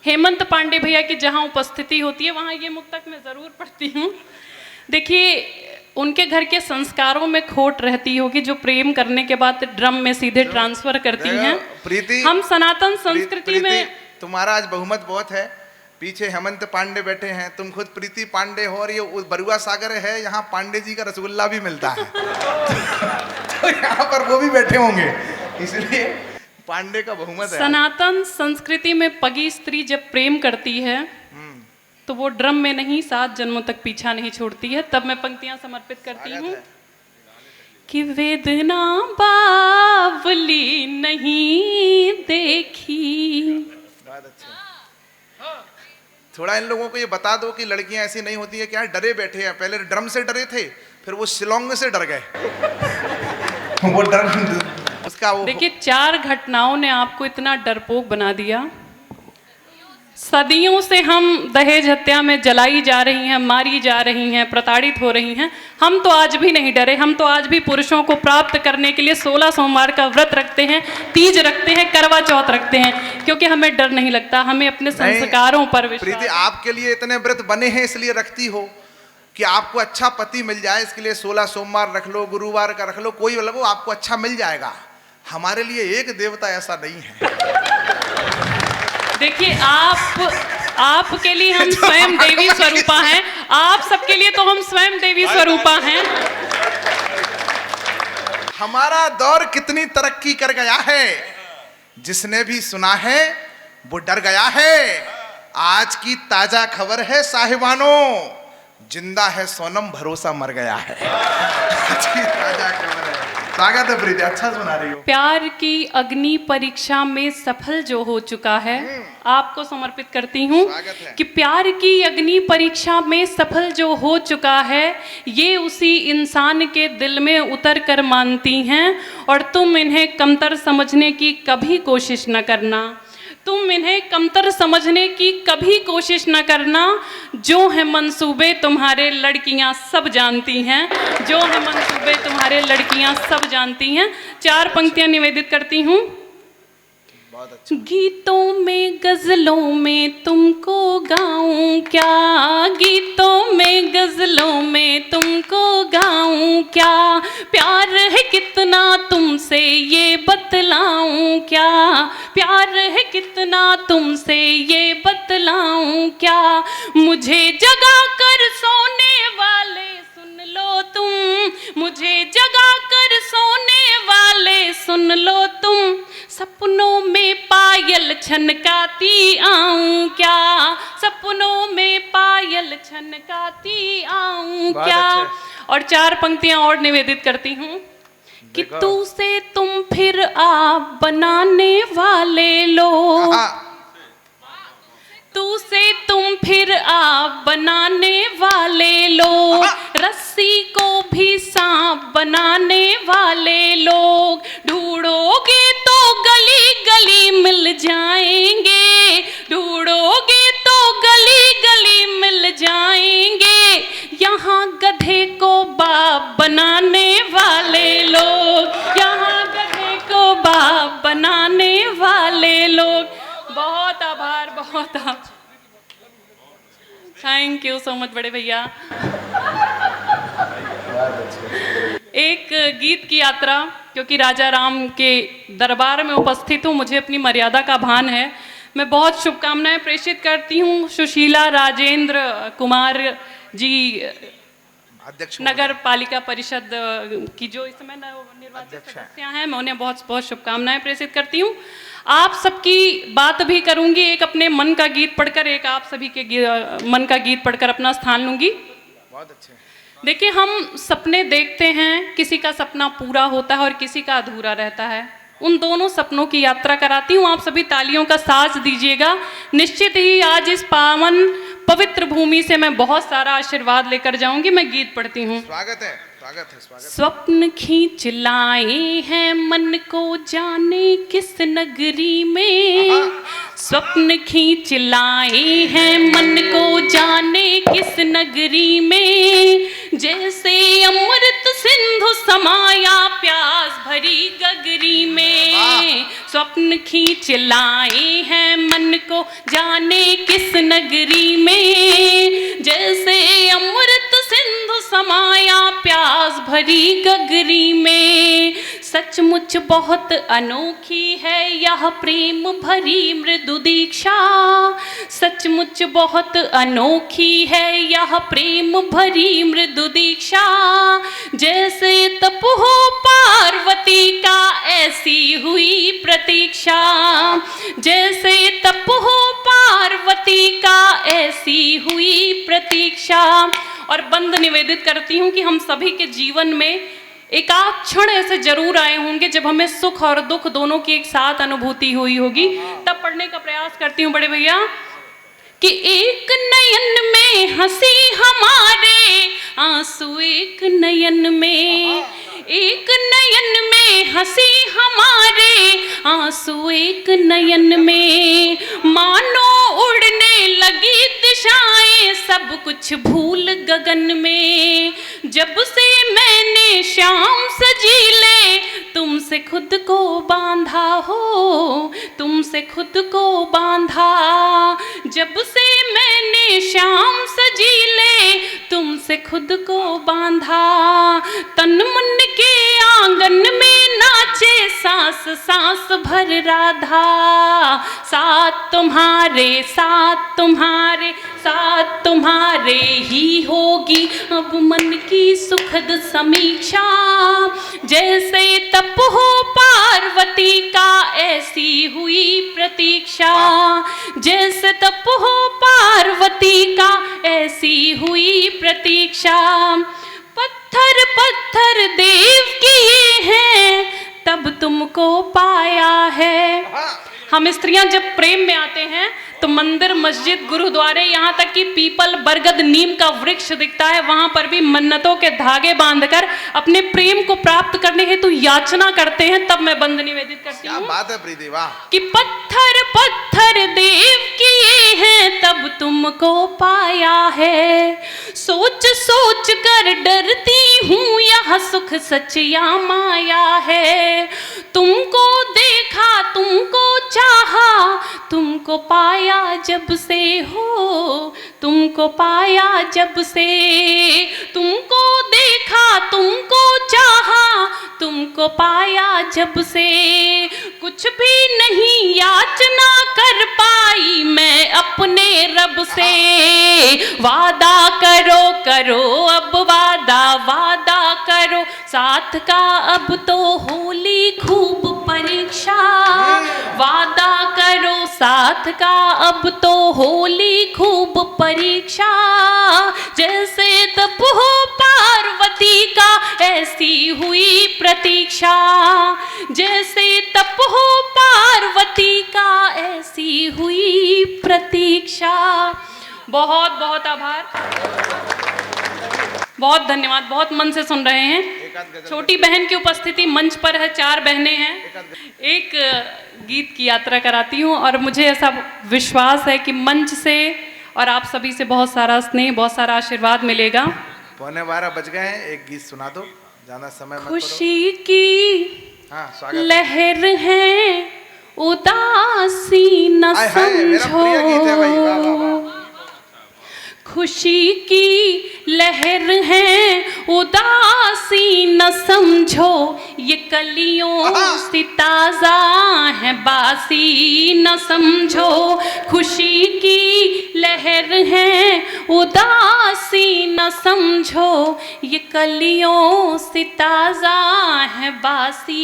हेमंत पांडे भैया की जहाँ उपस्थिति होती है वहाँ ये मुक्तक मैं ज़रूर पढ़ती हूँ। देखिए, उनके घर के संस्कारों में खोट रहती होगी जो प्रेम करने के बाद ड्रम में सीधे ट्रांसफर करती हैं। प्रीति, हम सनातन संस्कृति में तुम्हारा आज बहुमत बहुत है। पीछे हेमंत पांडे बैठे हैं, तुम खुद प्रीति पांडे हो, और ये बरुआ सागर है, यहाँ पांडे जी का रसगुल्ला भी मिलता है। तो यहाँ पर वो भी बैठे होंगे, इसलिए पांडे का बहुमत है। सनातन संस्कृति में पगी स्त्री जब प्रेम करती है तो वो ड्रम में नहीं 7 जन्मों तक पीछा नहीं छोड़ती है। तब मैं पंक्तियां समर्पित करती हूँ कि वेदना बावली नहीं देखी। बहुत अच्छा। थोड़ा इन लोगों को ये बता दो कि लड़कियां ऐसी नहीं होती है, क्या डरे बैठे हैं। पहले ड्रम से डरे थे, फिर वो शिलोंग से डर गए। वो डर उसका वो देखिए, 4 घटनाओं ने आपको इतना डरपोक बना दिया। सदियों से हम दहेज हत्या में जलाई जा रही हैं, मारी जा रही हैं, प्रताड़ित हो रही हैं। हम तो आज भी नहीं डरे। हम तो आज भी पुरुषों को प्राप्त करने के लिए 16 सोमवार का व्रत रखते हैं, तीज रखते हैं, करवा चौथ रखते हैं, क्योंकि हमें डर नहीं लगता। हमें अपने संस्कारों पर विश्वास। प्रीति, आपके लिए इतने व्रत बने हैं इसलिए रखती हो कि आपको अच्छा पति मिल जाए, इसके लिए 16 सोमवार रख लो, गुरुवार का रख लो, कोई मतलब वो आपको अच्छा मिल जाएगा। हमारे लिए एक देवता ऐसा नहीं है। देखिए, आपके लिए हम स्वयं देवी स्वरूपा हैं, आप सबके लिए तो हम स्वयं देवी स्वरूपा हैं। हमारा दौर कितनी तरक्की कर गया है, जिसने भी सुना है वो डर गया है। आज की ताजा खबर है साहिबानों, जिंदा है सोनम, भरोसा मर गया है। आज की ताजा खबर है। स्वागत है प्रीति, अच्छा सुना रही हो। प्यार की अग्नि परीक्षा में सफल जो हो चुका है, आपको समर्पित करती हूँ कि प्यार की अग्नि परीक्षा में सफल जो हो चुका है, ये उसी इंसान के दिल में उतर कर मानती हैं। और तुम इन्हें कमतर समझने की कभी कोशिश न करना। तुम इन्हें कमतर समझने की कभी कोशिश न करना। जो है मंसूबे तुम्हारे लड़कियां सब जानती हैं, जो है मंसूबे तुम्हारे लड़कियां सब जानती हैं। 4 पंक्तियां निवेदित करती हूँ। गीतों में गजलों में तुमको गाऊं क्या, गीतों में गजलों में तुमको गाऊं क्या, प्यार है कितना तुमसे ये बतलाऊं क्या, प्यार है कितना तुमसे ये बतलाऊं क्या। मुझे जगा कर सोने वाले सुन लो तुम, मुझे जगा कर सोने वाले सुन लो तुम, सपनों में पायल छनकाती आऊं क्या, सपनों में पायल छनकाती आऊं क्या। और 4 पंक्तियां और निवेदित करती हूँ कि तू से तुम फिर आप बनाने वाले लोग, तू से तुम फिर आप बनाने वाले लोग, रस्सी को भी सांप बनाने वाले लोग, ढूंढोगे तो गली गली मिल जाएंगे, ढूंढोगे तो गली गली मिल जाएंगे, यहाँ गधे को बाप बनाने वाले लोग, यहाँ गधे को बाप बनाने वाले लोग। बहुत आभार, बहुत आभार। थैंक यू सो मच बड़े भैया। एक गीत की यात्रा, क्योंकि राजा राम के दरबार में उपस्थित हूँ, मुझे अपनी मर्यादा का भान है। मैं बहुत शुभकामनाएं प्रेषित करती हूँ सुशीला राजेंद्र कुमार जी, नगर पालिका परिषद की जो इस समय निर्वाचित सदस्य हैं, मैं उन्हें बहुत बहुत शुभकामनाएं प्रेषित करती हूँ। आप सबकी बात भी करूंगी, एक अपने मन का गीत पढ़कर, एक आप सभी के मन का गीत पढ़कर अपना स्थान लूंगी। बहुत अच्छे। देखिए, हम सपने देखते हैं, किसी का सपना पूरा होता है और किसी का अधूरा रहता है। उन दोनों सपनों की यात्रा कराती हूँ। आप सभी तालियों का साथ दीजिएगा। निश्चित ही आज इस पावन पवित्र भूमि से मैं बहुत सारा आशीर्वाद लेकर जाऊंगी। मैं गीत पढ़ती हूँ। स्वागत है, स्वागत है, स्वागत है। स्वप्न खींच लाए हैं मन को जाने किस नगरी में, स्वप्न खींच लाए हैं मन को जाने किस नगरी में, जैसे अमृत सिंधु समाया प्यास भरी गगरी में, स्वप्न खींच लाए हैं मन को जाने किस नगरी में। जैसे अमृत सिंधु समाया प्यास भरी गगरी में, सचमुच बहुत अनोखी है यह प्रेम भरी मृदु दीक्षा। सचमुच बहुत अनोखी है यह प्रेम भरी मृदु दीक्षा। जैसे तप हो पार्वती का ऐसी हुई प्रतीक्षा। जैसे तप हो पार्वती का ऐसी हुई प्रतीक्षा। और बंद निवेदित करती हूँ कि हम सभी के जीवन में एक आध क्षण ऐसे जरूर आए होंगे जब हमें सुख और दुख दोनों की एक साथ अनुभूति हुई होगी। तब पढ़ने का प्रयास करती हूँ बड़े भैया कि एक नयन में हंसी हमारे, आंसू एक नयन में। एक नयन में हंसी हमारे, आंसू एक नयन में। मानो उड़ने लगी दिशाएं, सब कुछ भूल गगन में। जब से मैंने शाम सजीले तुमसे खुद को बांधा हो, तुमसे खुद को बांधा। जब से मैंने शाम सजीले तुमसे खुद को बांधा। तन मन के आंगन में नाचे सांस सांस भर राधा। साथ तुम्हारे साथ तुम्हारे साथ तुम्हारे ही होगी अब मन की सुखद समीक्षा। जैसे तप हो पार्वती का ऐसी हुई प्रतीक्षा। जैसे तप हो पार्वती का ऐसी हुई प्रतीक्षा। पत्थर पत्थर देव किए हैं तब तुमको पाया है। हम स्त्रियां जब प्रेम में आते हैं तो मंदिर मस्जिद गुरुद्वारे यहाँ तक कि पीपल बरगद नीम का वृक्ष दिखता है, वहां पर भी मन्नतों के धागे बांधकर अपने प्रेम को प्राप्त करने हेतु याचना करते हैं। तब मैं बंद निवेदित करती हूँ। क्या बात है प्रीति, वाह। कि पत्थर पत्थर देव किए हैं तब तुमको पाया है। सोच सोच कर डरती हूँ यह सुख सच या माया है। तुमको देखा तुमको चाहा तुमको पाया जब से हो, तुमको पाया जब से। तुमको देखा तुमको चाहा तुमको पाया जब से। कुछ भी नहीं याचना कर पाई मैं अपने रब से। वादा करो करो अब वादा, वादा करो साथ का अब तो होली खूब परीक्षा। वादा करो साथ का अब तो होली खूब परीक्षा। जैसे तप हो पार्वती का ऐसी हुई प्रतीक्षा। जैसे तप हो पार्वती का ऐसी हुई प्रतीक्षा। बहुत बहुत आभार, बहुत धन्यवाद। बहुत मन से सुन रहे हैं। छोटी बहन की उपस्थिति मंच पर है, 4 बहनें हैं। एक गीत की यात्रा कराती हूँ और मुझे ऐसा विश्वास है कि मंच से और आप सभी से बहुत सारा स्नेह, बहुत सारा आशीर्वाद मिलेगा। 11:15 बज गए हैं, एक गीत सुना दो, ज्यादा समय मत करो। खुशी की लहर है उदासी न समझो। खुशी की लहर है उदासी न समझो। ये कलियों सी ताजा है बासी न समझो। खुशी की लहर है उदासी न समझो। ये कलियों सी ताजा है बासी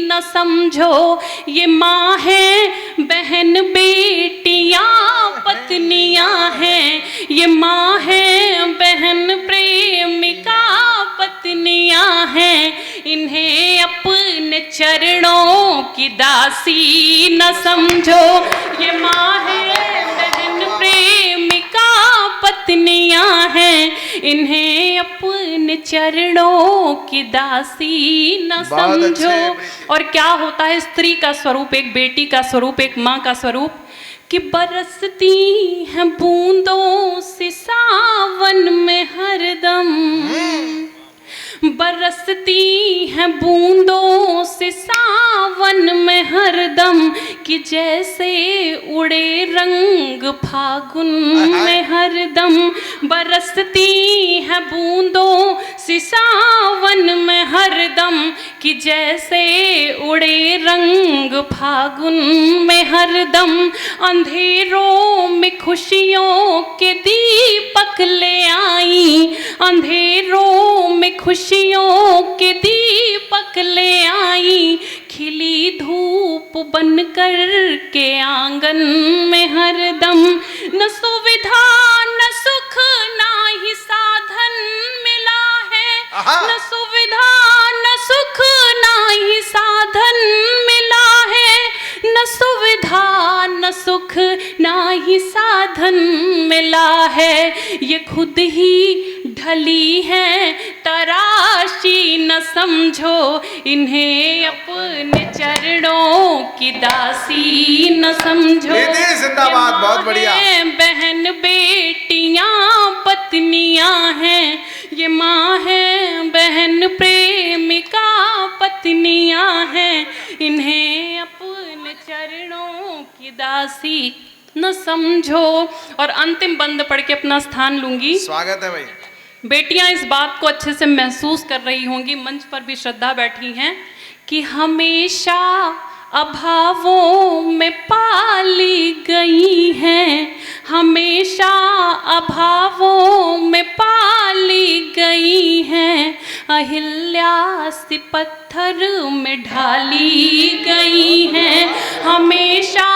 न समझो। ये माँ है बहन बेटियाँ पत्नियाँ हैं। ये माँ है बहन प्रेमिका पत्नियाँ हैं। इन्हें अपने चरणों की दासी न समझो। ये माँ है बहन प्रेमिका पत्नियाँ हैं। इन्हें अपने चरणों की दासी न समझो। और क्या होता है स्त्री का स्वरूप, एक बेटी का स्वरूप, एक माँ का स्वरूप, कि बरसती हैं बूंदों से सावन में हरदम, बरसती हैं बूंदों से सावन में हरदम, कि जैसे उड़े रंग फागुन में हरदम। बरसती हैं बूंदों से सावन में हरदम, कि जैसे उड़े रंग फागुन में हरदम। अंधेरों में खुशियों के दीपक ले आई, अंधेरों में खुशियों के दीपक ले आई, खिली धूप बन कर के आंगन में हरदम। न सुविधा न सुख ना ही साधन मिला है, न सुविधा न सुख ना ही साधन मिला है, न सुविधा न सुख ना ही साधन मिला है। ये खुद ही ढली है तराशी, न समझो इन्हें अपने चरणों की दासी, न समझो। जिंदाबाद, बहुत बढ़िया। बहन बेटियां पत्नियां हैं, ये माँ है बहन प्रेमिका पत्नियां हैं, इन्हें अपने चरणों की दासी न समझो। और अंतिम बंद पढ़ के अपना स्थान लूंगी। स्वागत है भाई। बेटियां इस बात को अच्छे से महसूस कर रही होंगी, मंच पर भी श्रद्धा बैठी हैं, कि हमेशा अभावों में पाली गई हैं, हमेशा अभावों में पाली गई हैं। अहिल्या सी पत्थर में ढाली गई हैं, हमेशा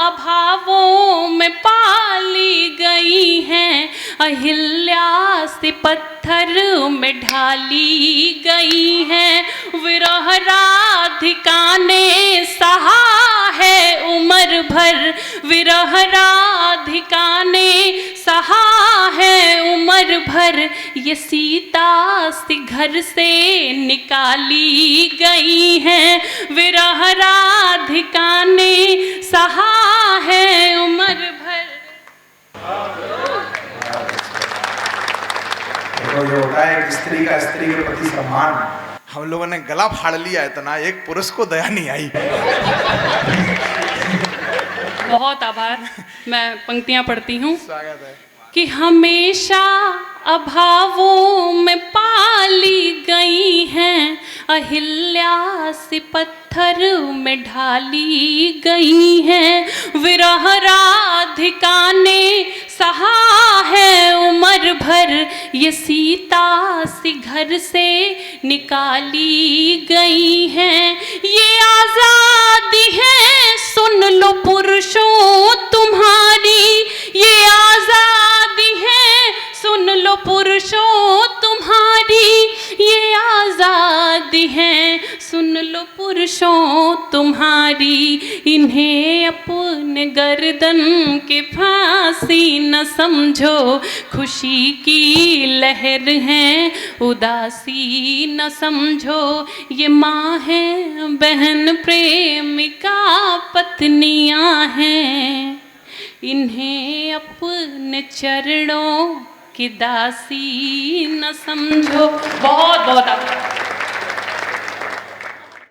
अभावों में पाली गई हैं। अहिल्या सी पत्थर में ढाली गई हैं। विरह राधिका ने सहा है उम्र भर, विरह राधिका ने सहा है उम्र भर, ये सीता सी घर से निकाली गई हैं। विरह राधिका ने सहा है उम्र भर। तो ये होता है एक स्त्री का स्त्री के प्रति सम्मान। हम लोगों ने गला फाड़ लिया इतना, एक पुरुष को दया नहीं आई। बहुत आभार। मैं पंक्तियां पढ़ती हूँ। स्वागत है। कि हमेशा अभावों में पाली गई हैं, अहिल्या सी पत्थर में ढाली गई हैं। विरह राधिका ने सहा है उम्र भर, ये सीता सी घर से निकाली गई हैं। ये आजादी है सुन लो पुरुषों तुम्हारी, ये आजादी है सुन लो पुरुषों तुम्हारी, ये आजादी है सुन लो पुरुषों तुम्हारी। इन्हें अपने गर्दन के फांसी न समझो, खुशी की लहर है उदासी न समझो। ये माँ है बहन प्रेमिका पत्नियां हैं, इन्हें अपने चरणों की दासी न समझो। बहुत बहुत आभार।